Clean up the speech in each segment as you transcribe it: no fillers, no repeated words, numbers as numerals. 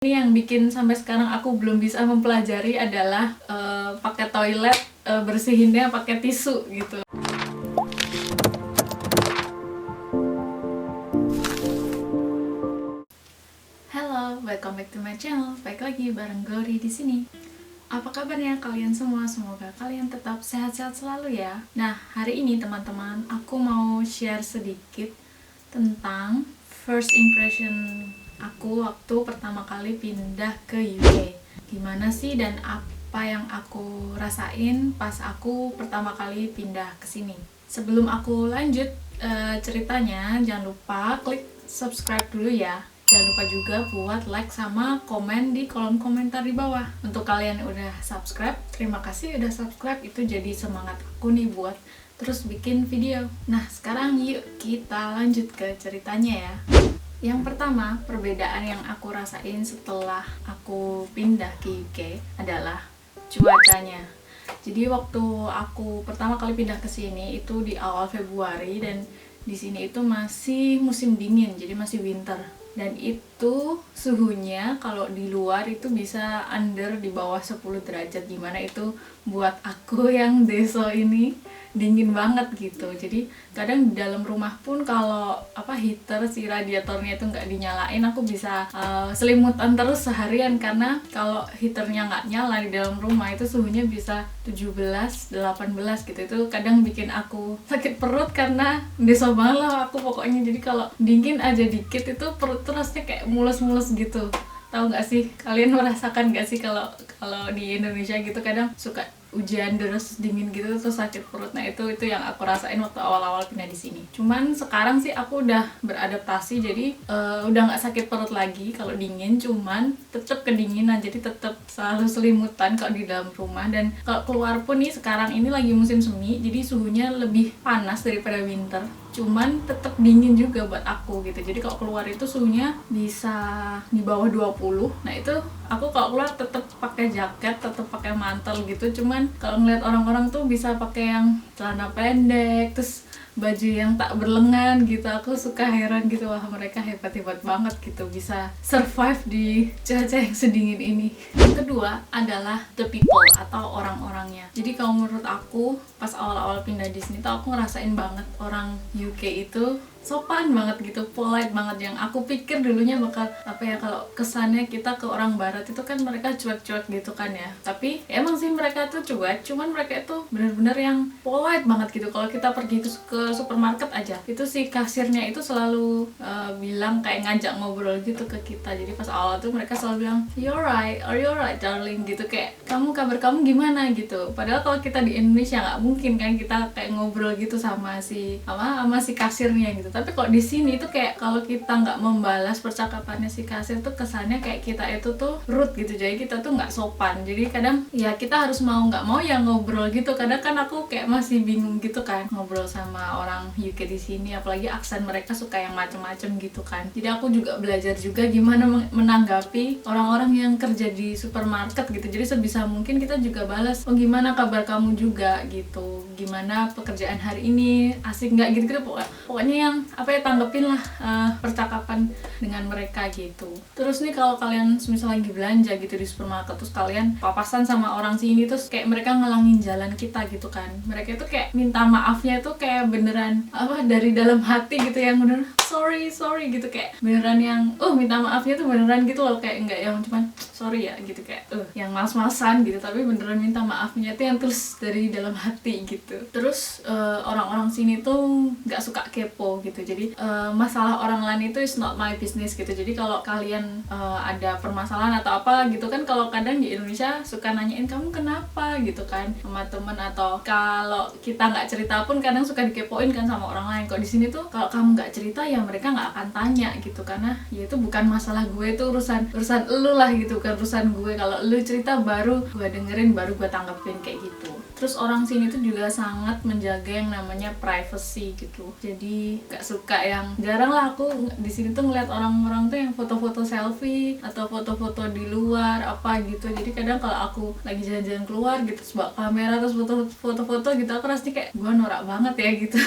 Ini yang bikin sampai sekarang aku belum bisa mempelajari adalah pakai toilet, bersihinnya pakai tisu gitu. Halo, welcome back to my channel. Baik lagi bareng Glory di sini. Apa kabarnya kalian semua? Semoga kalian tetap sehat-sehat selalu ya. Nah, hari ini teman-teman, aku mau share sedikit tentang first impression aku waktu pertama kali pindah ke UK. Gimana sih dan apa yang aku rasain pas aku pertama kali pindah ke sini. Sebelum aku lanjut ceritanya, jangan lupa klik subscribe dulu ya. Jangan lupa juga buat like sama komen di kolom komentar di bawah. Untuk kalian yang udah subscribe, terima kasih udah subscribe. Itu jadi semangat aku nih buat terus bikin video. Nah, sekarang yuk kita lanjut ke ceritanya ya. Yang pertama, perbedaan yang aku rasain setelah aku pindah ke UK adalah cuacanya. Jadi waktu aku pertama kali pindah ke sini itu di awal Februari, dan di sini itu masih musim dingin, jadi masih winter. Dan itu suhunya kalau di luar itu bisa di bawah 10 derajat, gimana itu buat aku yang deso ini dingin banget gitu. Jadi kadang di dalam rumah pun kalau heater si radiatornya itu nggak dinyalain, aku bisa selimutan terus seharian, karena kalau heaternya nggak nyala di dalam rumah itu suhunya bisa 17, 18 gitu. Itu kadang bikin aku sakit perut karena deso banget lah aku pokoknya. Jadi kalau dingin aja dikit itu perut tuh rasanya kayak mulus-mulus gitu. Tahu nggak sih, kalian merasakan nggak sih kalau di Indonesia gitu kadang suka hujan terus dingin gitu terus sakit perut. Nah itu yang aku rasain waktu awal-awal pindah di sini. Cuman sekarang sih aku udah beradaptasi, jadi udah nggak sakit perut lagi kalau dingin, cuman tetap kedinginan, jadi tetap selalu selimutan kalau di dalam rumah. Dan kalau keluar pun nih, sekarang ini lagi musim semi, jadi suhunya lebih panas daripada winter, cuman tetap dingin juga buat aku gitu. Jadi kalau keluar itu suhunya bisa di bawah 20. Nah itu aku kalau keluar tetap pakai jaket, tetap pakai mantel gitu. Cuman kalau ngeliat orang-orang tuh bisa pakai yang celana pendek, terus baju yang tak berlengan gitu, aku suka heran gitu, wah mereka hebat-hebat banget gitu bisa survive di cuaca yang sedingin ini. Yang kedua adalah the people atau orang-orangnya. Jadi kalau menurut aku pas awal-awal pindah di sini tuh aku ngerasain banget orang UK itu sopan banget gitu, polite banget. Yang aku pikir dulunya bakal kalau kesannya kita ke orang barat itu kan mereka cuek-cuek gitu kan ya, tapi ya emang sih mereka tuh cuek, cuman mereka itu benar-benar yang polite banget gitu. Kalau kita pergi ke supermarket aja, itu si kasirnya itu selalu bilang kayak ngajak ngobrol gitu ke kita. Jadi pas awal tuh mereka selalu bilang you're right, are you alright darling gitu, kayak kabar kamu gimana gitu. Padahal kalau kita di Indonesia nggak mungkin kan kita kayak ngobrol gitu sama si kasirnya gitu. Tapi kalau di sini tuh kayak kalau kita nggak membalas percakapannya si kasir tuh kesannya kayak kita itu tuh rude gitu, jadi kita tuh nggak sopan. Jadi kadang ya kita harus mau nggak mau ya ngobrol gitu. Kadang kan aku kayak masih bingung gitu kan ngobrol sama orang UK di sini, apalagi aksen mereka suka yang macem-macem gitu kan. Jadi aku juga belajar juga gimana menanggapi orang-orang yang kerja di supermarket gitu. Jadi sebisa mungkin kita juga balas, oh gimana kabar kamu juga gitu, gimana pekerjaan hari ini, asik nggak gitu. Pokoknya yang tanggepin lah percakapan dengan mereka gitu. Terus nih kalau kalian misal lagi belanja gitu di supermarket, terus kalian papasan sama orang sini, terus kayak mereka ngelangin jalan kita gitu kan, mereka itu kayak minta maafnya itu kayak beneran dari dalam hati gitu, yang beneran sorry gitu, kayak beneran yang minta maafnya tuh beneran gitu loh, kayak enggak yang cuman sorry ya gitu, kayak yang males-malesan gitu, tapi beneran minta maafnya tuh yang tulus dari dalam hati gitu. Terus orang-orang sini tuh nggak suka kepo gitu. Jadi masalah orang lain itu is not my business gitu. Jadi kalau kalian ada permasalahan atau apa gitu kan, kalau kadang di Indonesia suka nanyain kamu kenapa gitu kan sama temen, atau kalau kita nggak cerita pun kadang suka dikepoin kan sama orang lain. Kalau di sini tuh kalau kamu nggak cerita ya mereka nggak akan tanya gitu, karena ya itu bukan masalah gue, itu urusan elu lah gitu, bukan urusan gue. Kalau elu cerita baru gue dengerin, baru gue tanggepin kayak gitu. Terus orang sini tuh juga sangat menjaga yang namanya privacy gitu. Jadi gak suka yang, jarang lah aku di sini tuh ngeliat orang-orang tuh yang foto-foto selfie atau foto-foto di luar apa gitu. Jadi kadang kalau aku lagi jalan-jalan keluar gitu, bawa kamera terus foto-foto gitu, aku rasanya kayak gua norak banget ya gitu.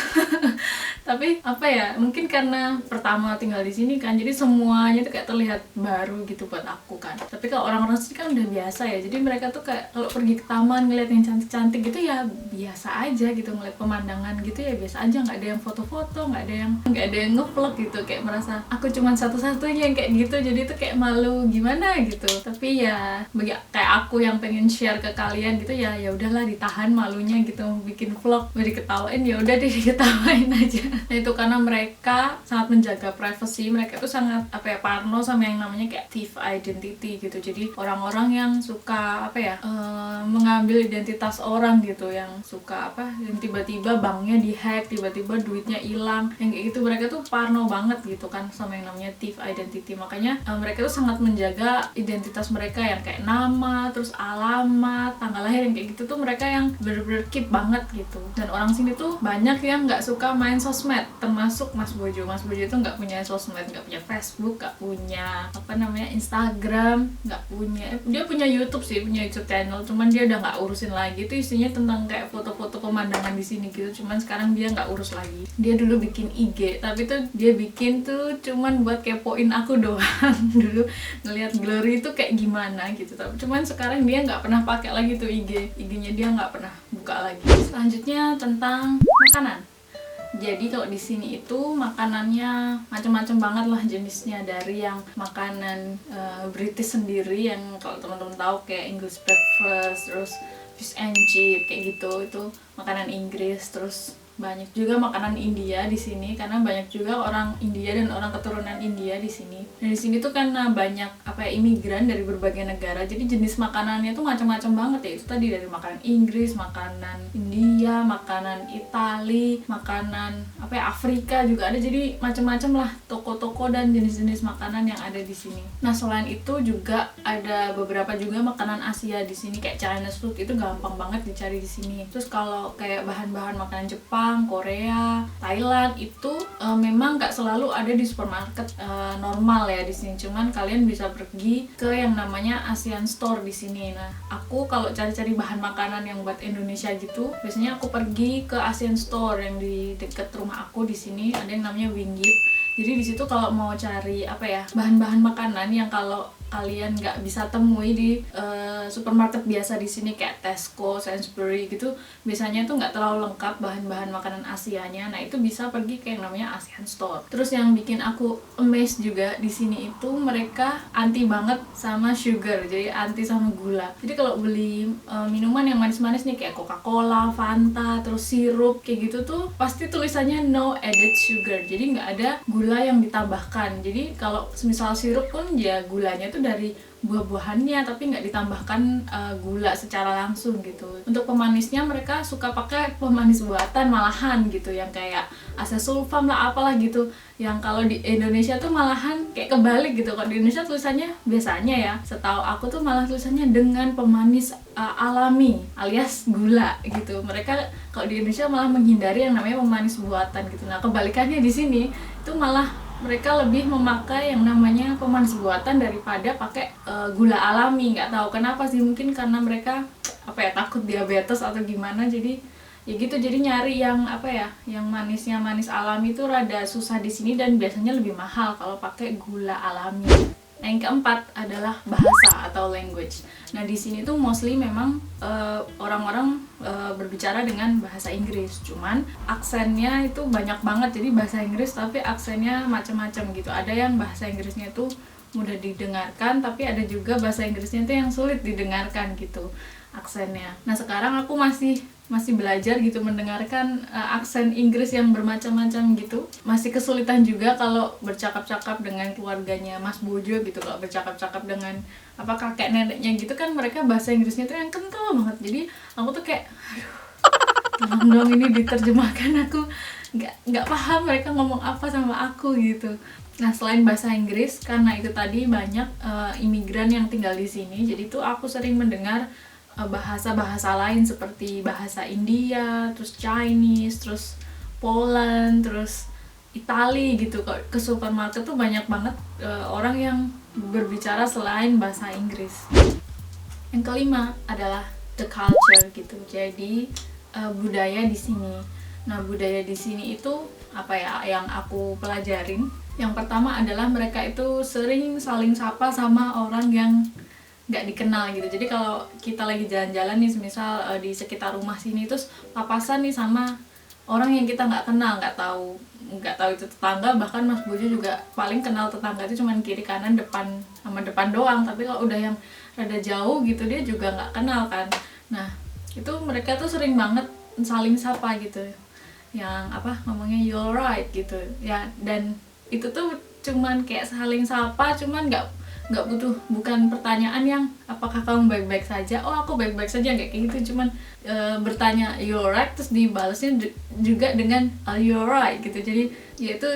Tapi apa ya, mungkin karena pertama tinggal di sini kan, jadi semuanya tuh kayak terlihat baru gitu buat aku kan. Tapi kalau orang-orang sini kan udah biasa ya, jadi mereka tuh kayak kalau pergi ke taman ngeliat yang cantik-cantik gitu ya biasa aja gitu, ngeliat pemandangan gitu ya biasa aja, nggak ada yang foto-foto, nggak ada yang ngevlog gitu, kayak merasa aku cuman satu-satunya yang kayak gitu, jadi tuh kayak malu gimana gitu. Tapi ya bagi kayak aku yang pengen share ke kalian gitu ya, ya udahlah ditahan malunya gitu, bikin vlog mau diketawain ya udah deh diketawain aja. Nah itu karena mereka sangat menjaga privacy, mereka tuh sangat parno sama yang namanya kayak thief identity gitu. Jadi orang-orang yang suka mengambil identitas orang gitu, yang suka yang tiba-tiba banknya dihack, tiba-tiba duitnya hilang, yang kayak gitu. Mereka tuh parno banget gitu kan sama yang namanya thief identity. Makanya mereka tuh sangat menjaga identitas mereka, yang kayak nama, terus alamat, tanggal lahir, yang kayak gitu tuh mereka yang bener-bener keep banget gitu. Dan orang sini tuh banyak yang nggak suka main sosmed, termasuk Mas Bojo. Mas Bojo itu nggak punya sosmed, nggak punya Facebook, nggak punya Instagram, nggak punya, dia punya YouTube sih, punya YouTube channel, cuman dia udah nggak urusin lagi. Itu isinya tentang kayak foto-foto pemandangan di sini gitu, cuman sekarang dia nggak urus lagi. Dia dulu bikin IG, tapi tuh dia bikin tuh cuman buat kepoin aku doang. Dulu ngelihat Glory itu kayak gimana gitu, tapi cuman sekarang dia nggak pernah pakai lagi tuh IG-nya dia nggak pernah buka lagi. Selanjutnya tentang makanan. Jadi kalau di sini itu makanannya macam-macam banget lah jenisnya, dari yang makanan British sendiri yang kalau teman-teman tahu kayak English breakfast, terus fish and chip kayak gitu, itu makanan Inggris. Terus banyak juga makanan India di sini, karena banyak juga orang India dan orang keturunan India di sini. Dan di sini tuh karena banyak imigran dari berbagai negara, jadi jenis makanannya tuh macam-macam banget ya. Itu tadi dari makanan Inggris, makanan India, makanan Itali, makanan Afrika juga ada. Jadi macam-macam lah toko-toko dan jenis-jenis makanan yang ada di sini. Nah selain itu juga ada beberapa juga makanan Asia di sini, kayak Chinese food itu gampang banget dicari di sini. Terus kalau kayak bahan-bahan makanan Jepang, Korea, Thailand itu memang nggak selalu ada di supermarket normal ya di sini. Cuman kalian bisa pergi ke yang namanya ASEAN Store di sini. Nah, aku kalau cari-cari bahan makanan yang buat Indonesia gitu, biasanya aku pergi ke ASEAN Store yang di dekat rumah aku di sini. Ada yang namanya Winggip. Jadi di situ kalau mau cari bahan-bahan makanan yang kalau kalian nggak bisa temui di supermarket biasa di sini kayak Tesco, Sainsbury gitu, biasanya tuh nggak terlalu lengkap bahan-bahan makanan Asianya. Nah itu bisa pergi ke yang namanya ASEAN Store. Terus yang bikin aku amazed juga di sini itu mereka anti banget sama sugar, jadi anti sama gula. Jadi kalau beli minuman yang manis-manis nih kayak Coca-Cola, Fanta, terus sirup kayak gitu tuh pasti tulisannya no added sugar, jadi nggak ada gula yang ditambahkan. Jadi kalau misal sirup pun ya gulanya tuh dari buah-buahannya, tapi nggak ditambahkan gula secara langsung gitu. Untuk pemanisnya mereka suka pakai pemanis buatan malahan gitu, yang kayak asesulfam lah apalah gitu, yang kalau di Indonesia tuh malahan kayak kebalik gitu. Kalau di Indonesia tulisannya biasanya ya, setahu aku tuh malah tulisannya dengan pemanis alami alias gula gitu. Mereka kalau di Indonesia malah menghindari yang namanya pemanis buatan gitu. Nah kebalikannya di sini itu malah mereka lebih memakai yang namanya pemanis buatan daripada pakai gula alami. Nggak tahu kenapa sih, mungkin karena mereka takut diabetes atau gimana. Jadi ya gitu, jadi nyari yang yang manisnya manis alami itu rada susah di sini, dan biasanya lebih mahal kalau pakai gula alami. Nah, yang keempat adalah bahasa atau language. Nah, di sini tuh mostly memang orang-orang berbicara dengan bahasa Inggris. Cuman aksennya itu banyak banget. Jadi bahasa Inggris tapi aksennya macam-macam gitu. Ada yang bahasa Inggrisnya itu mudah didengarkan, tapi ada juga bahasa Inggrisnya itu yang sulit didengarkan gitu aksennya. Nah, sekarang aku masih belajar gitu mendengarkan aksen Inggris yang bermacam-macam gitu. Masih kesulitan juga kalau bercakap-cakap dengan keluarganya Mas Bojo gitu. Kalau bercakap-cakap dengan kakek neneknya gitu kan, mereka bahasa Inggrisnya tuh yang kental banget. Jadi aku tuh kayak tolong dong ini diterjemahkan, aku nggak paham mereka ngomong apa sama aku gitu. Nah selain bahasa Inggris, karena itu tadi banyak imigran yang tinggal di sini, jadi tuh aku sering mendengar bahasa-bahasa lain seperti bahasa India, terus Chinese, terus Poland, terus Itali gitu. Ke supermarket tuh banyak banget orang yang berbicara selain bahasa Inggris. Yang kelima adalah the culture gitu. Jadi budaya di sini. Nah, budaya di sini itu apa ya yang aku pelajarin? Yang pertama adalah mereka itu sering saling sapa sama orang yang nggak dikenal gitu. Jadi kalau kita lagi jalan-jalan nih, misal di sekitar rumah sini, terus papasan nih sama orang yang kita nggak kenal, nggak tahu itu tetangga, bahkan Mas Bojo juga paling kenal tetangga itu cuman kiri kanan depan sama depan doang, tapi kalau udah yang rada jauh gitu dia juga nggak kenal kan. Nah itu mereka tuh sering banget saling sapa gitu, yang apa ngomongnya you're right gitu ya, dan itu tuh cuman kayak saling sapa, cuman nggak bukan pertanyaan yang apakah kamu baik-baik saja, oh aku baik-baik saja, kayak gitu, cuman bertanya you're right terus dibalasnya juga dengan you're right gitu. Jadi ya itu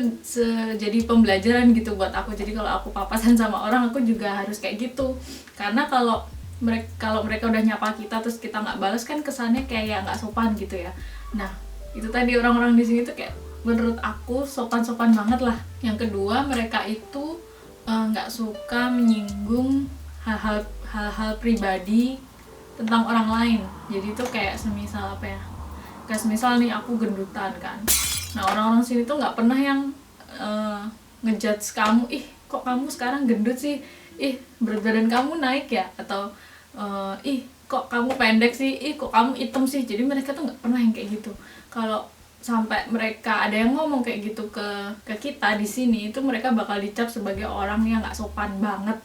jadi pembelajaran gitu buat aku. Jadi kalau aku papasan sama orang aku juga harus kayak gitu, karena kalau mereka udah nyapa kita terus kita nggak balas kan kesannya kayak nggak sopan gitu ya. Nah itu tadi orang-orang di sini tuh kayak menurut aku sopan-sopan banget lah. Yang kedua, mereka itu nggak suka menyinggung hal-hal pribadi tentang orang lain. Jadi itu kayak semisal apa ya, kayak semisal nih aku gendutan kan, nah orang-orang sini tuh nggak pernah yang ngejudge kamu, ih kok kamu sekarang gendut sih, ih berat badan kamu naik ya, atau ih kok kamu pendek sih, ih kok kamu hitam sih. Jadi mereka tuh nggak pernah yang kayak gitu. Kalau sampai mereka ada yang ngomong kayak gitu ke kita di sini, itu mereka bakal dicap sebagai orang yang nggak sopan banget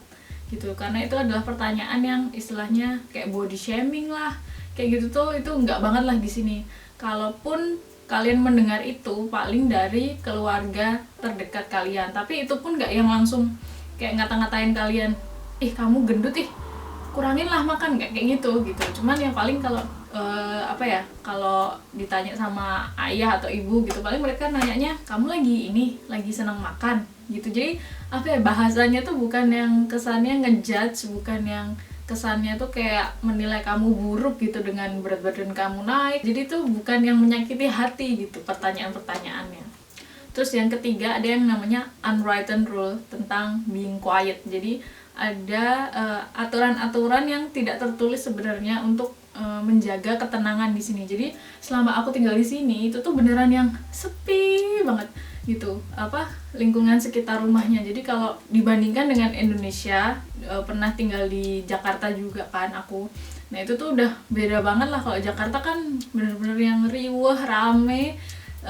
gitu, karena itu adalah pertanyaan yang istilahnya kayak body shaming lah, kayak gitu tuh itu nggak banget lah di sini. Kalaupun kalian mendengar itu paling dari keluarga terdekat kalian, tapi itu pun nggak yang langsung kayak ngata-ngatain kalian, ih kamu gendut, ih kurangin lah makan, kayak gitu. Cuman yang paling kalau apa ya, kalau ditanya sama ayah atau ibu gitu, paling mereka nanyanya kamu lagi senang makan gitu. Jadi apa ya, bahasanya tuh bukan yang kesannya ngejudge, bukan yang kesannya tuh kayak menilai kamu buruk gitu dengan berat badan kamu naik. Jadi tuh bukan yang menyakiti hati gitu pertanyaan-pertanyaannya. Terus yang ketiga ada yang namanya unwritten rule tentang being quiet. Jadi ada aturan-aturan yang tidak tertulis sebenarnya untuk menjaga ketenangan di sini. Jadi selama aku tinggal di sini itu tuh beneran yang sepi banget gitu, apa lingkungan sekitar rumahnya. Jadi kalau dibandingkan dengan Indonesia, pernah tinggal di Jakarta juga kan aku. Nah itu tuh udah beda banget lah. Kalau Jakarta kan bener-bener yang riuh, rame,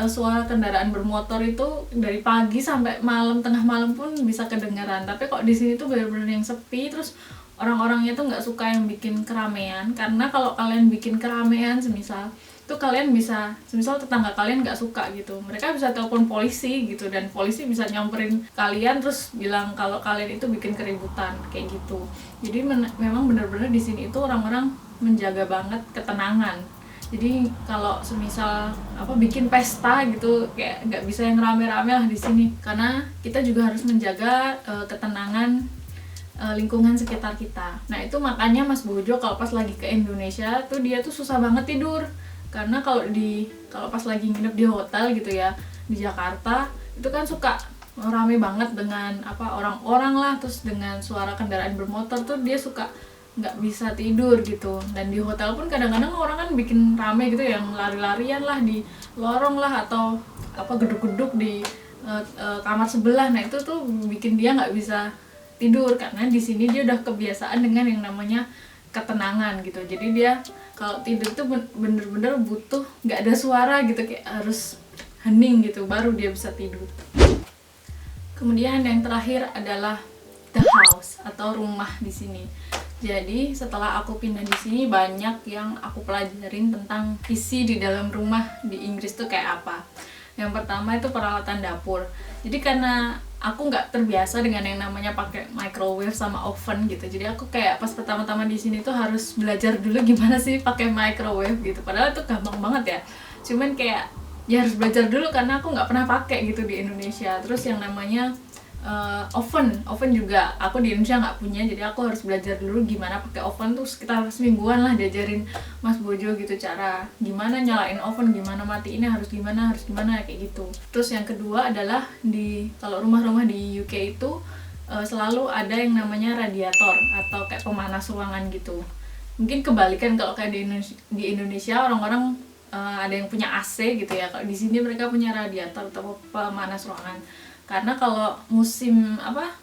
suara kendaraan bermotor itu dari pagi sampai malam, tengah malam pun bisa kedengaran. Tapi kok di sini tuh bener-bener yang sepi. Terus orang-orangnya tuh nggak suka yang bikin keramaian, karena kalau kalian bikin keramaian semisal tuh kalian bisa, semisal tetangga kalian nggak suka gitu, mereka bisa telepon polisi gitu, dan polisi bisa nyamperin kalian terus bilang kalau kalian itu bikin keributan kayak gitu. Jadi memang benar-benar di sini itu orang-orang menjaga banget ketenangan. Jadi kalau semisal apa bikin pesta gitu, kayak nggak bisa yang rame-rame lah di sini, karena kita juga harus menjaga ketenangan lingkungan sekitar kita. Nah itu makanya Mas Bojo kalau pas lagi ke Indonesia tuh dia tuh susah banget tidur, karena kalau pas lagi nginep di hotel gitu ya di Jakarta itu kan suka rame banget dengan apa orang-orang lah, terus dengan suara kendaraan bermotor tuh dia suka nggak bisa tidur gitu. Dan di hotel pun kadang-kadang orang kan bikin rame gitu, yang lari-larian lah di lorong lah, atau apa geduk-geduk di kamar sebelah. Nah itu tuh bikin dia nggak bisa tidur, karena di sini dia udah kebiasaan dengan yang namanya ketenangan gitu. Jadi dia kalau tidur tuh bener-bener butuh nggak ada suara gitu, kayak harus hening gitu baru dia bisa tidur. Kemudian yang terakhir adalah the house atau rumah di sini. Jadi setelah aku pindah di sini banyak yang aku pelajarin tentang isi di dalam rumah di Inggris tuh kayak apa. Yang pertama itu peralatan dapur. Jadi karena aku nggak terbiasa dengan yang namanya pakai microwave sama oven gitu, jadi aku kayak pas pertama-tama di sini tuh harus belajar dulu gimana sih pakai microwave gitu. Padahal itu gampang banget ya, cuman kayak ya harus belajar dulu karena aku nggak pernah pakai gitu di Indonesia. Terus yang namanya oven juga aku di Indonesia nggak punya, jadi aku harus belajar dulu gimana pakai oven tuh, sekitar semingguan lah diajarin Mas Bojo gitu, cara gimana nyalain oven, gimana matiinnya, harus gimana kayak gitu. Terus yang kedua adalah kalau rumah-rumah di UK itu selalu ada yang namanya radiator atau kayak pemanas ruangan gitu. Mungkin kebalikan kalau kayak di Indonesia orang-orang ada yang punya AC gitu ya. Kalau di sini mereka punya radiator atau pemanas ruangan. Karena kalau musim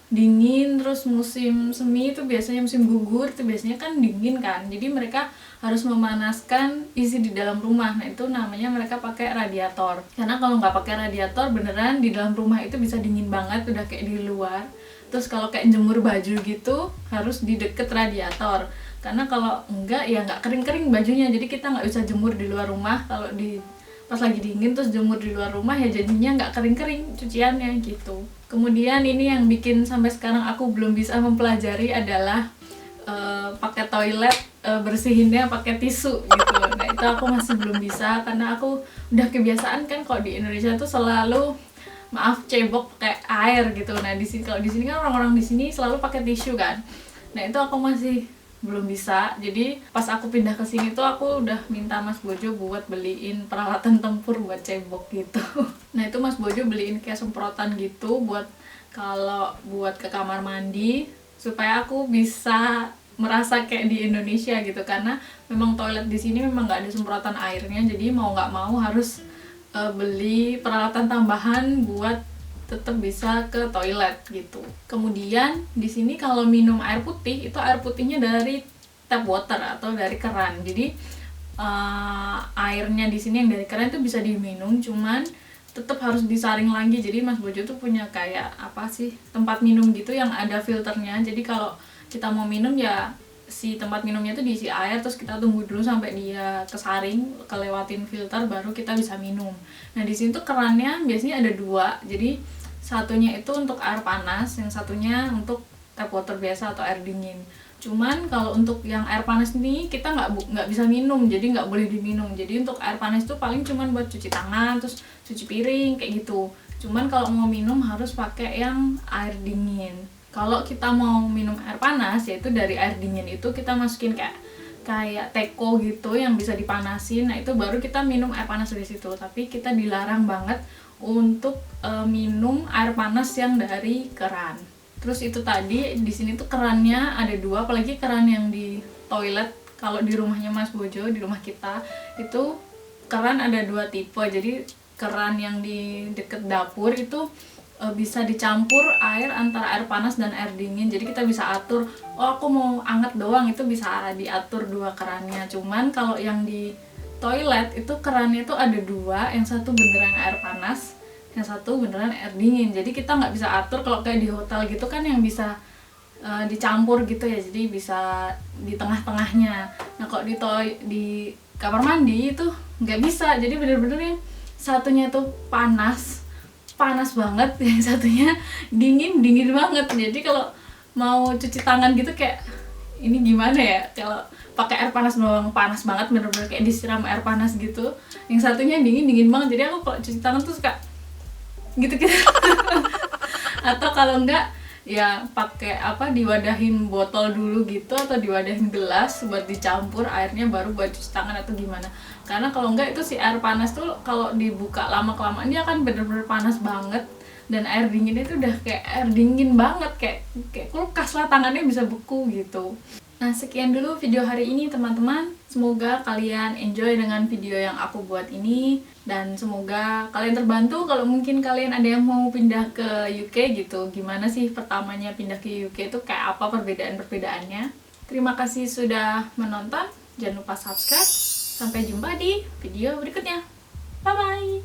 dingin, terus musim semi itu biasanya musim gugur itu biasanya kan dingin kan. Jadi mereka harus memanaskan isi di dalam rumah. Nah, itu namanya mereka pakai radiator. Karena kalau nggak pakai radiator beneran di dalam rumah itu bisa dingin banget, udah kayak di luar. Terus kalau kayak jemur baju gitu harus di deket radiator, karena kalau enggak ya nggak kering-kering bajunya, jadi kita nggak bisa jemur di luar rumah. Kalau pas lagi dingin terus jemur di luar rumah ya jadinya nggak kering-kering cuciannya gitu. Kemudian ini yang bikin sampai sekarang aku belum bisa mempelajari adalah pakai toilet, bersihinnya pakai tisu gitu. Nah, itu aku masih belum bisa karena aku udah kebiasaan kan kalau di Indonesia tuh selalu cebok pakai air gitu. Nah, kalau di sini kan orang-orang di sini selalu pakai tisu kan. Nah, itu aku masih belum bisa. Jadi pas aku pindah ke sini tuh aku udah minta Mas Bojo buat beliin peralatan tempur buat cebok gitu. Nah, itu Mas Bojo beliin kayak semprotan gitu buat ke kamar mandi supaya aku bisa merasa kayak di Indonesia gitu, karena memang toilet di sini memang nggak ada semprotan airnya, jadi mau nggak mau harus beli peralatan tambahan buat tetap bisa ke toilet gitu. Kemudian di sini kalau minum air putih itu air putihnya dari tap water atau dari keran. Jadi airnya di sini yang dari keran itu bisa diminum, cuman tetap harus disaring lagi. Jadi Mas Bojo tuh punya kayak tempat minum gitu yang ada filternya. Jadi kalau kita mau minum ya si tempat minumnya itu diisi air, terus kita tunggu dulu sampai dia kesaring, kelewatin filter, baru kita bisa minum. Nah, di sini tuh kerannya biasanya ada dua, jadi satunya itu untuk air panas, yang satunya untuk tap water biasa atau air dingin. Cuman kalau untuk yang air panas ini kita nggak bisa minum, jadi nggak boleh diminum. Jadi untuk air panas itu paling cuman buat cuci tangan, terus cuci piring kayak gitu. Cuman kalau mau minum harus pakai yang air dingin. Kalau kita mau minum air panas, yaitu dari air dingin itu kita masukin kayak teko gitu yang bisa dipanasin. Nah, itu baru kita minum air panas dari situ. Tapi kita dilarang banget untuk minum air panas yang dari keran. Terus itu tadi di sini tuh kerannya ada dua, apalagi keran yang di toilet. Kalau di rumahnya Mas Bojo, di rumah kita itu keran ada dua tipe. Jadi keran yang di deket dapur itu bisa dicampur air antara air panas dan air dingin. Jadi kita bisa atur, aku mau anget doang, itu bisa diatur dua kerannya. Cuman kalau yang di toilet itu kerannya itu ada dua, yang satu beneran air panas, yang satu beneran air dingin. Jadi kita nggak bisa atur kalau kayak di hotel gitu kan yang bisa dicampur gitu ya, jadi bisa di tengah-tengahnya. Nah, kalau di kamar mandi itu nggak bisa, jadi bener-bener yang satunya tuh panas banget, yang satunya dingin banget. Jadi kalau mau cuci tangan gitu kayak ini gimana ya, kalau pakai air panas doang panas banget, bener-bener kayak disiram air panas gitu. Yang satunya dingin banget, jadi aku kalau cuci tangan tuh suka gitu atau kalau enggak ya pakai diwadahin botol dulu gitu, atau diwadahin gelas buat dicampur airnya baru buat cuci tangan atau gimana. Karena kalau enggak itu si air panas tuh kalau dibuka lama-kelamaan dia akan bener-bener panas banget, dan air dingin itu udah kayak air dingin banget, kayak kulkas lah, tangannya bisa beku gitu. Nah, sekian dulu video hari ini teman-teman. Semoga kalian enjoy dengan video yang aku buat ini, dan semoga kalian terbantu kalau mungkin kalian ada yang mau pindah ke UK gitu. Gimana sih pertamanya pindah ke UK itu kayak apa perbedaan-perbedaannya. Terima kasih sudah menonton. Jangan lupa subscribe. Sampai jumpa di video berikutnya. Bye-bye!